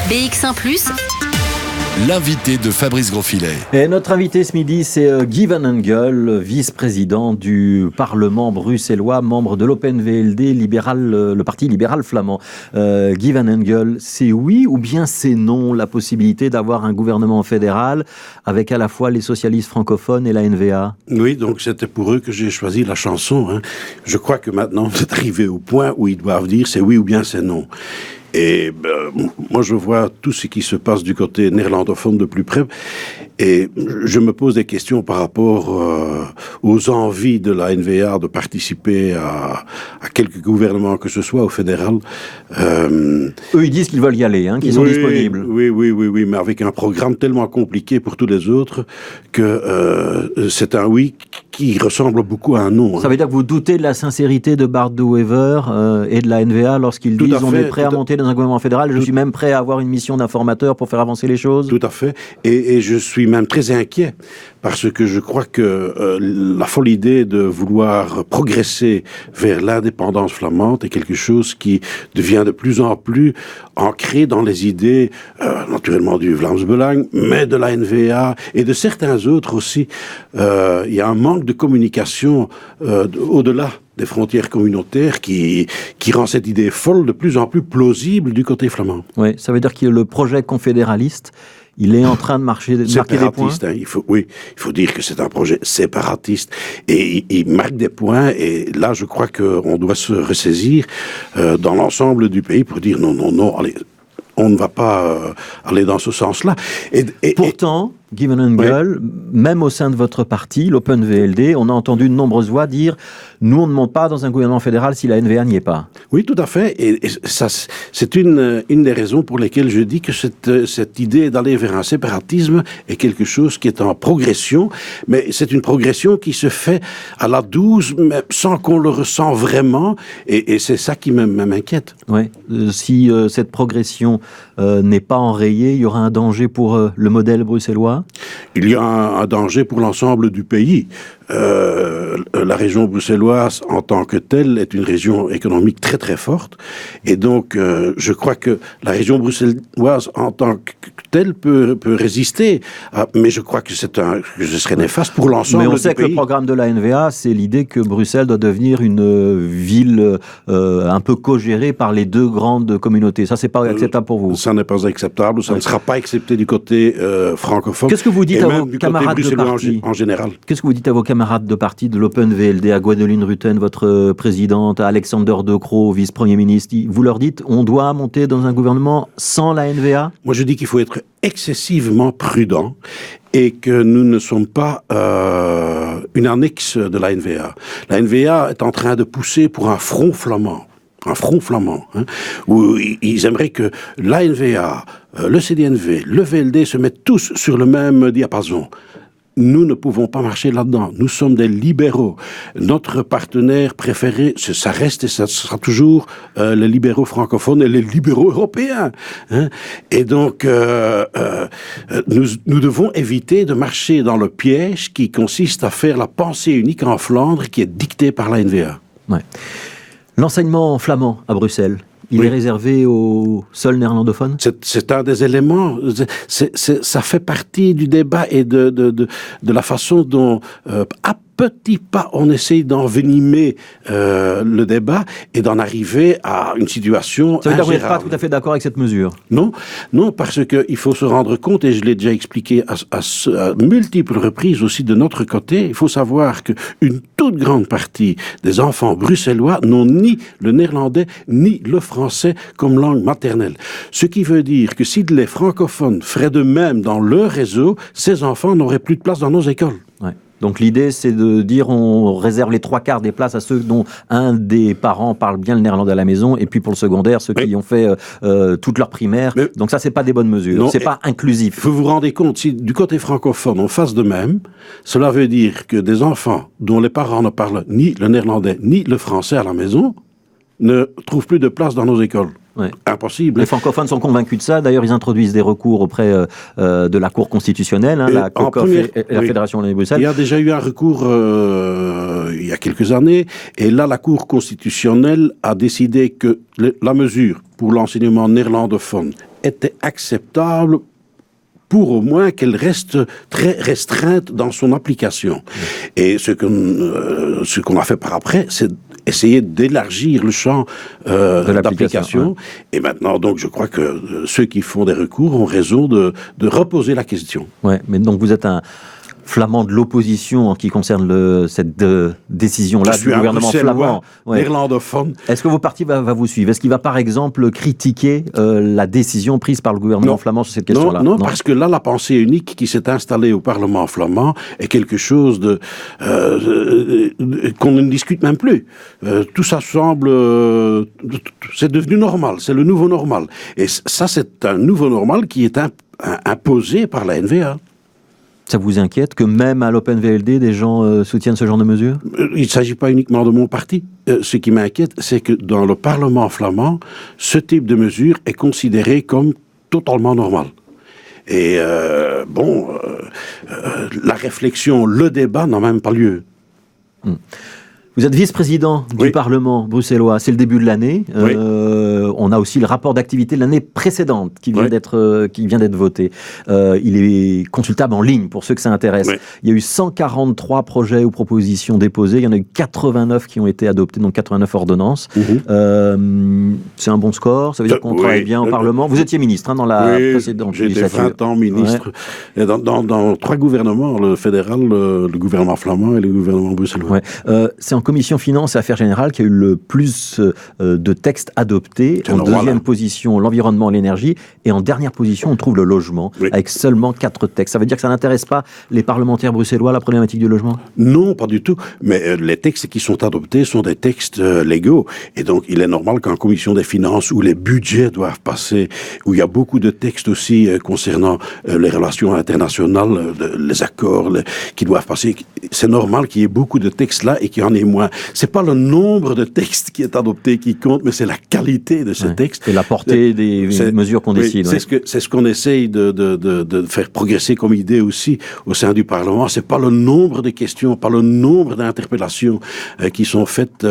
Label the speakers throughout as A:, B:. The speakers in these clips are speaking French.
A: BX1+.
B: L'invité de Fabrice Grosfilet.
C: Et notre invité ce midi, c'est Guy Van Engel, vice-président du Parlement bruxellois, membre de l'Open VLD, le Parti libéral flamand. Guy Van Engel, c'est oui ou bien c'est non la possibilité d'avoir un gouvernement fédéral avec à la fois les socialistes francophones et la NVA?
D: Oui, donc c'était pour eux que j'ai choisi la chanson. Je crois que maintenant, c'est arrivé au point où ils doivent dire c'est oui ou bien c'est non. Et moi, je vois tout ce qui se passe du côté néerlandophone de plus près, et je me pose des questions par rapport aux envies de la NVA de participer à quelque gouvernement que ce soit au fédéral.
C: Eux, ils disent qu'ils veulent y aller, qu'ils sont disponibles.
D: Oui, mais avec un programme tellement compliqué pour tous les autres que c'est un oui qui ressemble beaucoup à un non.
C: Ça veut dire que vous doutez de la sincérité de Bart de Wever et de la NVA lorsqu'ils disent on est prêt à monter dans un gouvernement fédéral, je suis même prêt à avoir une mission d'informateur pour faire avancer les choses?
D: Tout à fait. Et je suis même très inquiet parce que je crois que la folle idée de vouloir progresser vers l'indépendance flamande est quelque chose qui devient de plus en plus ancré dans les idées, naturellement du Vlaams Belang, mais de la NVA et de certains autres aussi. Il y a un manque de communication au-delà des frontières communautaires qui rend cette idée folle de plus en plus plausible du côté flamand.
C: Oui, ça veut dire que le projet confédéraliste, il est en train de marquer des points.
D: Il faut dire que c'est un projet séparatiste et il marque des points, et là je crois qu'on doit se ressaisir dans l'ensemble du pays pour dire non, allez, on ne va pas aller dans ce sens-là.
C: Pourtant, Guy Van Engel, même au sein de votre parti, l'Open VLD, on a entendu de nombreuses voix dire « Nous, on ne monte pas dans un gouvernement fédéral si la NVA n'y est pas ».
D: Oui, tout à fait. Et ça, c'est une des raisons pour lesquelles je dis que cette idée d'aller vers un séparatisme est quelque chose qui est en progression, mais c'est une progression qui se fait à la douce, mais sans qu'on le ressent vraiment, et c'est ça qui m'inquiète.
C: Oui. Si cette progression n'est pas enrayée, il y aura un danger pour le modèle bruxellois?
D: Il y a un danger pour l'ensemble du pays. La région bruxelloise en tant que telle est une région économique très très forte, et donc je crois que la région bruxelloise en tant que telle peut résister, mais je crois que ce serait néfaste pour l'ensemble du pays.
C: Mais on sait que le programme de la NVA, c'est l'idée que Bruxelles doit devenir une ville un peu co-gérée par les deux grandes communautés. Ça, c'est pas acceptable pour vous?
D: Ça n'est pas acceptable, ça ne sera pas accepté du côté francophone.
C: Qu'est-ce que vous dites à vos camarades de parti
D: en général?
C: Qu'est-ce que vous dites à vos camarades de parti de l'Open VLD, à Gwendoline Rutten, votre présidente, à Alexander De Croo, vice-premier ministre? Vous leur dites, on doit monter dans un gouvernement sans la NVA?
D: Moi, je dis qu'il faut être excessivement prudent et que nous ne sommes pas une annexe de la NVA. La NVA est en train de pousser pour un front flamand, où ils aimeraient que la NVA, le CDNV, le VLD se mettent tous sur le même diapason. Nous ne pouvons pas marcher là-dedans. Nous sommes des libéraux. Notre partenaire préféré, ça reste et ça sera toujours les libéraux francophones et les libéraux européens. Et donc, nous devons éviter de marcher dans le piège qui consiste à faire la pensée unique en Flandre qui est dictée par la NVA.
C: Ouais. L'enseignement flamand à Bruxelles, il est réservé aux seuls néerlandophones?
D: C'est un des éléments. Ça fait partie du débat et de la façon dont, à petits pas, on essaye d'envenimer le débat et d'en arriver à une situation ingérable.
C: Ça veut dire que vous n'êtes pas tout à fait d'accord avec cette mesure?
D: Non, parce qu'il faut se rendre compte, et je l'ai déjà expliqué à multiples reprises aussi de notre côté, il faut savoir qu'une toute grande partie des enfants bruxellois n'ont ni le néerlandais ni le français comme langue maternelle. Ce qui veut dire que si les francophones feraient de même dans leur réseau, ces enfants n'auraient plus de place dans nos écoles.
C: Ouais. Donc l'idée, c'est de dire on réserve les 3/4 des places à ceux dont un des parents parle bien le néerlandais à la maison, et puis pour le secondaire, ceux qui ont fait toute leur primaire. Donc ça, c'est pas des bonnes mesures. C'est pas inclusif.
D: Vous vous rendez compte, si du côté francophone, on fasse de même, cela veut dire que des enfants dont les parents ne parlent ni le néerlandais ni le français à la maison ne trouvent plus de place dans nos écoles.
C: Ouais.
D: Impossible.
C: Les francophones sont convaincus de ça. D'ailleurs, ils introduisent des recours auprès de la Cour constitutionnelle, la COCOF et la Fédération Wallonie-Bruxelles.
D: Il y a déjà eu un recours il y a quelques années, et là, la Cour constitutionnelle a décidé que la mesure pour l'enseignement néerlandophone était acceptable pour au moins qu'elle reste très restreinte dans son application. Et ce qu'on a fait par après, c'est essayer d'élargir le champ d'application. Ouais. Et maintenant, donc, je crois que ceux qui font des recours ont raison de reposer la question.
C: Ouais, mais donc vous êtes un flamand de l'opposition en qui concerne cette décision-là du gouvernement flamand.
D: Néerlandophone.
C: Est-ce que vos partis va vous suivre? Est-ce qu'il va par exemple critiquer la décition prise par le gouvernement flamand sur cette question-là?
D: Non, parce que là, la pensée unique qui s'est installée au Parlement flamand est quelque chose qu'on ne discute même plus. Tout ça semble... c'est devenu normal, c'est le nouveau normal. Et ça, c'est un nouveau normal qui est imposé par la NVA.
C: Ça vous inquiète que même à l'OpenVLD, des gens soutiennent ce genre de mesures?
D: Il ne s'agit pas uniquement de mon parti. Ce qui m'inquiète, c'est que dans le Parlement flamand, ce type de mesure est considéré comme totalement normal. Et la réflexion, le débat n'a même pas lieu.
C: Vous êtes vice-président du Parlement bruxellois, c'est le début de l'année. On a aussi le rapport d'activité de l'année précédente qui vient d'être voté. Il est consultable en ligne pour ceux que ça intéresse. Il y a eu 143 projets ou propositions déposées. Il y en a eu 89 qui ont été adoptés, donc 89 ordonnances. C'est un bon score. Ça veut dire qu'on travaille bien au Parlement. Vous étiez ministre dans la précédente législature.
D: J'étais 20 ans ministre dans 3 gouvernements, le fédéral, le gouvernement flamand et le gouvernement bruxellois.
C: C'est en commission Finances et Affaires Générales qui a eu le plus de textes adoptés. En deuxième position, l'environnement et l'énergie. Et en dernière position, on trouve le logement, avec seulement 4 textes. Ça veut dire que ça n'intéresse pas les parlementaires bruxellois, la problématique du logement?
D: Non, pas du tout. Mais les textes qui sont adoptés sont des textes légaux. Et donc, il est normal qu'en commission des finances, où les budgets doivent passer, où il y a beaucoup de textes aussi concernant les relations internationales, les accords qui doivent passer, c'est normal qu'il y ait beaucoup de textes là et qu'il y en ait moins. C'est pas le nombre de textes qui est adopté qui compte, mais c'est la qualité de ce texte.
C: Et la portée des mesures qu'on décide.
D: C'est ce qu'on essaye de faire progresser comme idée aussi au sein du Parlement. C'est pas le nombre de questions, pas le nombre d'interpellations qui sont faites,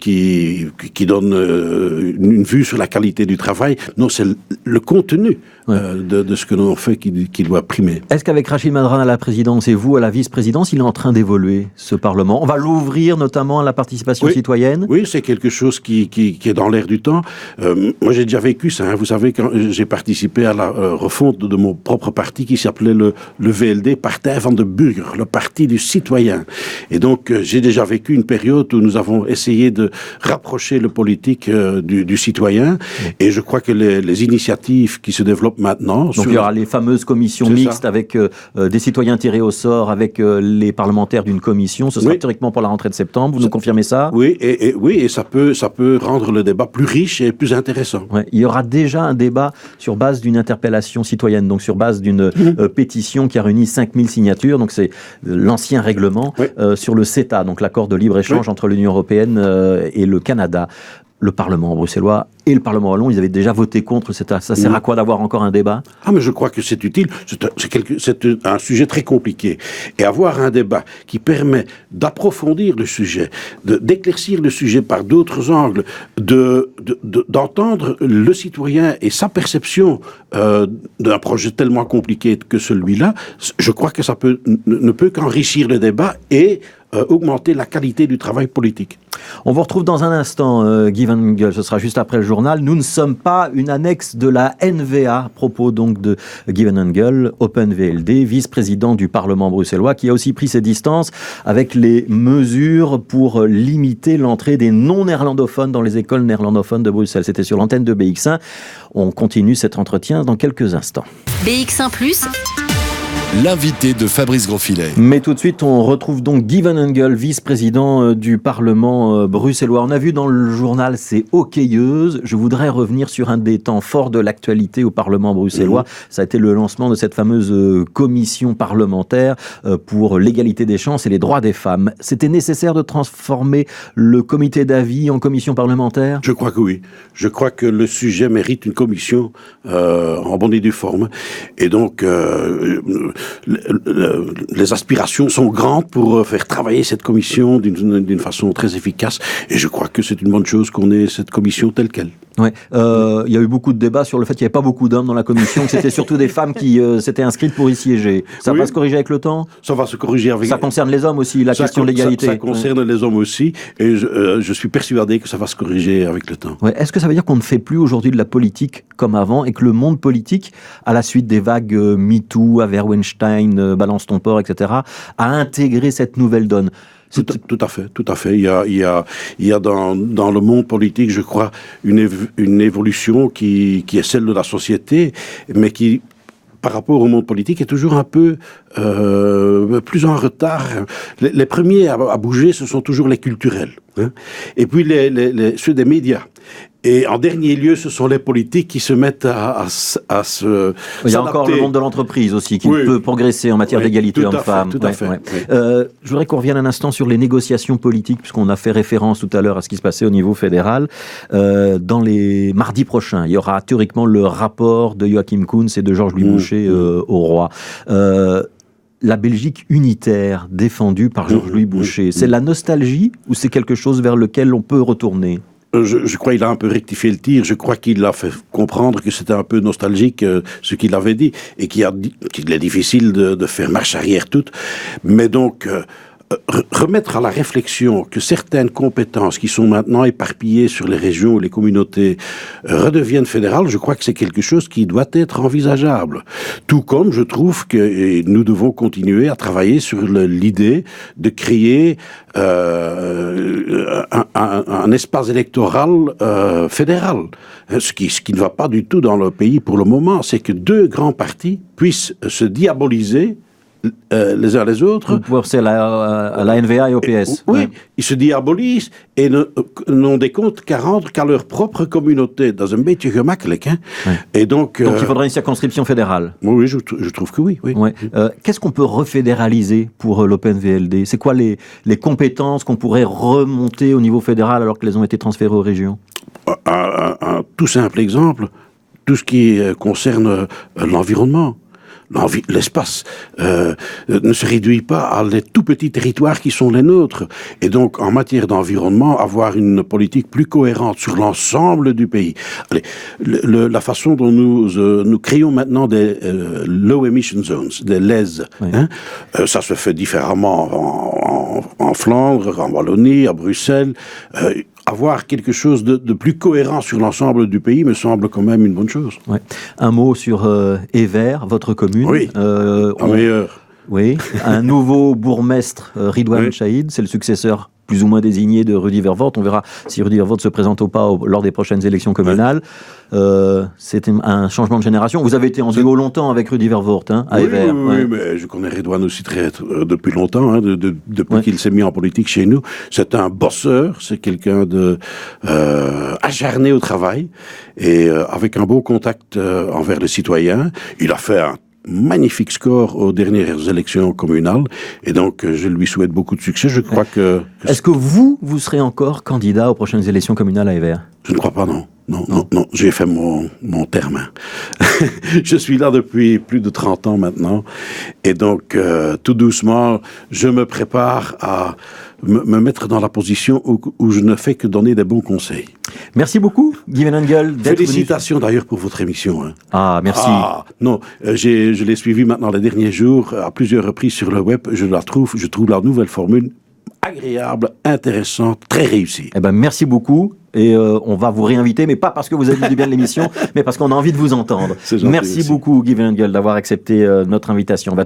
D: qui donnent une vue sur la qualité du travail. Non, c'est le contenu de ce que l'on fait qui doit primer.
C: Est-ce qu'avec Rachid Madran à la présidence et vous à la vice-présidence, il est en train d'évoluer, ce Parlement? On va l'ouvrir notamment à la participation citoyenne? Oui,
D: c'est quelque chose qui est dans l'air du temps. Moi, j'ai déjà vécu ça. Vous savez, quand j'ai participé à la refonte de mon propre parti qui s'appelait le VLD, Partij van de Burger, le parti du citoyen. Et donc, j'ai déjà vécu une période où nous avons essayé de rapprocher le politique du citoyen. Et je crois que les initiatives qui se développent maintenant...
C: Donc, il y aura les fameuses commissions mixtes avec des citoyens tirés au sort, avec les parlementaires d'une commission. Ce sera théoriquement pour la rentrée de septembre. Vous nous confirmez ça?
D: Oui, et ça peut rendre le débat plus riche et plus intéressant.
C: Il y aura déjà un débat sur base d'une interpellation citoyenne, donc sur base d'une pétition qui a réuni 5000 signatures. Donc c'est l'ancien règlement sur le CETA, donc l'accord de libre-échange entre l'Union européenne et le Canada. Le Parlement bruxellois et le Parlement wallon, ils avaient déjà voté contre. Ça sert à quoi d'avoir encore un débat?
D: Mais je crois que c'est utile. C'est un sujet très compliqué. Et avoir un débat qui permet d'approfondir le sujet, d'éclaircir le sujet par d'autres angles, d'entendre le citoyen et sa perception d'un projet tellement compliqué que celui-là, je crois que ça ne peut qu'enrichir le débat et augmenter la qualité du travail politique.
C: On vous retrouve dans un instant, Guy Van Engel, ce sera juste après le journal. Nous ne sommes pas une annexe de la NVA, propos donc de Guy Van Engel, OpenVLD, vice-président du Parlement bruxellois, qui a aussi pris ses distances avec les mesures pour limiter l'entrée des non-néerlandophones dans les écoles néerlandophones de Bruxelles. C'était sur l'antenne de BX1. On continue cet entretien dans quelques instants.
A: BX1+.
B: L'invité de Fabrice Grosfilet.
C: Mais tout de suite, on retrouve donc Guy Van Engel, vice-président du Parlement bruxellois. On a vu dans le journal ces hockeyeuses. Je voudrais revenir sur un des temps forts de l'actualité au Parlement bruxellois. Ça a été le lancement de cette fameuse commission parlementaire pour l'égalité des chances et les droits des femmes. C'était nécessaire de transformer le comité d'avis en commission parlementaire?
D: Je crois que oui. Je crois que le sujet mérite une commission en bonne et due forme. Et donc... les aspirations sont grandes pour faire travailler cette commission d'une façon très efficace. Et je crois que c'est une bonne chose qu'on ait cette commission telle qu'elle.
C: Ouais. Il y a eu beaucoup de débats sur le fait qu'il n'y avait pas beaucoup d'hommes dans la commission, que c'était surtout des femmes qui s'étaient inscrites pour y siéger. Ça va se corriger avec le temps ?
D: Ça va se corriger avec...
C: Ça concerne les hommes aussi, la question de l'égalité.
D: Ça concerne les hommes aussi, et je suis persuadé que ça va se corriger avec le temps.
C: Ouais. Est-ce que ça veut dire qu'on ne fait plus aujourd'hui de la politique comme avant, et que le monde politique, à la suite des vagues MeToo, Harvey Weinstein, Balance ton porc, etc., a intégré cette nouvelle donne ?
D: Tout à fait. Il y a dans le monde politique, je crois, une évolution qui est celle de la société, mais qui, par rapport au monde politique, est toujours un peu plus en retard. Les premiers à bouger, ce sont toujours les culturels, hein. Et puis ceux des médias. Et en dernier lieu, ce sont les politiques qui se mettent à se...
C: Il y a encore le monde de l'entreprise aussi qui peut progresser en matière d'égalité homme-femme.
D: Tout à fait.
C: Je voudrais qu'on revienne un instant sur les négociations politiques, puisqu'on a fait référence tout à l'heure à ce qui se passait au niveau fédéral. Dans les mardis prochains, il y aura théoriquement le rapport de Joachim Kuntz et de Georges-Louis Boucher au roi. La Belgique unitaire défendue par Georges-Louis Boucher, c'est la nostalgie ou c'est quelque chose vers lequel on peut retourner ?
D: Je crois qu'il a un peu rectifié le tir. Je crois qu'il a fait comprendre que c'était un peu nostalgique ce qu'il avait dit et qu'il est difficile de faire marche arrière toute. Mais donc remettre à la réflexion que certaines compétences qui sont maintenant éparpillées sur les régions ou les communautés redeviennent fédérales, je crois que c'est quelque chose qui doit être envisageable. Tout comme je trouve que nous devons continuer à travailler sur l'idée de créer un espace électoral fédéral. Ce qui ne va pas du tout dans le pays pour le moment, c'est que deux grands partis puissent se diaboliser les uns les autres.
C: Vous pensez à la NVA et au PS.
D: Oui, ils se diabolisent et n'ont des comptes qu'à rendre qu'à leur propre communauté. Dat is een beetje gemakkelijk, hein. Et donc
C: il faudrait une circonscription fédérale.
D: Oui, je trouve que oui.
C: Ouais. Qu'est-ce qu'on peut refédéraliser pour l'OpenVLD ? C'est quoi les compétences qu'on pourrait remonter au niveau fédéral alors qu'elles ont été transférées aux régions ?
D: Un tout simple exemple, tout ce qui concerne l'environnement. L'espace ne se réduit pas à les tout petits territoires qui sont les nôtres. Et donc, en matière d'environnement, avoir une politique plus cohérente sur l'ensemble du pays. Allez, la façon dont nous créons maintenant des low emission zones, des LEZ, hein, ça se fait différemment en Flandre, en Wallonie, à Bruxelles. Avoir quelque chose de plus cohérent sur l'ensemble du pays me semble quand même une bonne chose. Ouais.
C: Un mot sur Evere, votre commune.
D: Oui, meilleur.
C: Oui, un nouveau bourgmestre, Ridwan Chahid, c'est le successeur plus ou moins désigné de Rudy Vervoort. On verra si Rudy Vervoort se présente ou pas lors des prochaines élections communales. C'est un changement de génération. Vous avez été en duo longtemps avec Rudy Vervoort, hein, à Evere.
D: Oui, mais je connais Ridwan aussi depuis longtemps, hein, depuis qu'il s'est mis en politique chez nous. C'est un bosseur, c'est quelqu'un de acharné au travail et avec un beau contact envers les citoyens. Il a fait un magnifique score aux dernières élections communales et donc je lui souhaite beaucoup de succès. Je crois que...
C: Est-ce que vous serez encore candidat aux prochaines élections communales à Evere ?
D: Je ne crois pas, non. Non, j'ai fait mon terme. Je suis là depuis plus de 30 ans maintenant et donc tout doucement je me prépare à me mettre dans la position où je ne fais que donner des bons conseils.
C: Merci beaucoup, Guy Van Engel.
D: Félicitations d'ailleurs pour votre émission. Hein.
C: Ah, merci.
D: Non, je l'ai suivi maintenant les derniers jours à plusieurs reprises sur le web. Je trouve la nouvelle formule agréable, intéressante, très réussie.
C: Eh ben, merci beaucoup. Et on va vous réinviter, mais pas parce que vous avez dit du bien de l'émission, mais parce qu'on a envie de vous entendre.
D: Merci
C: beaucoup, Guy Van Engel, d'avoir accepté notre invitation. On va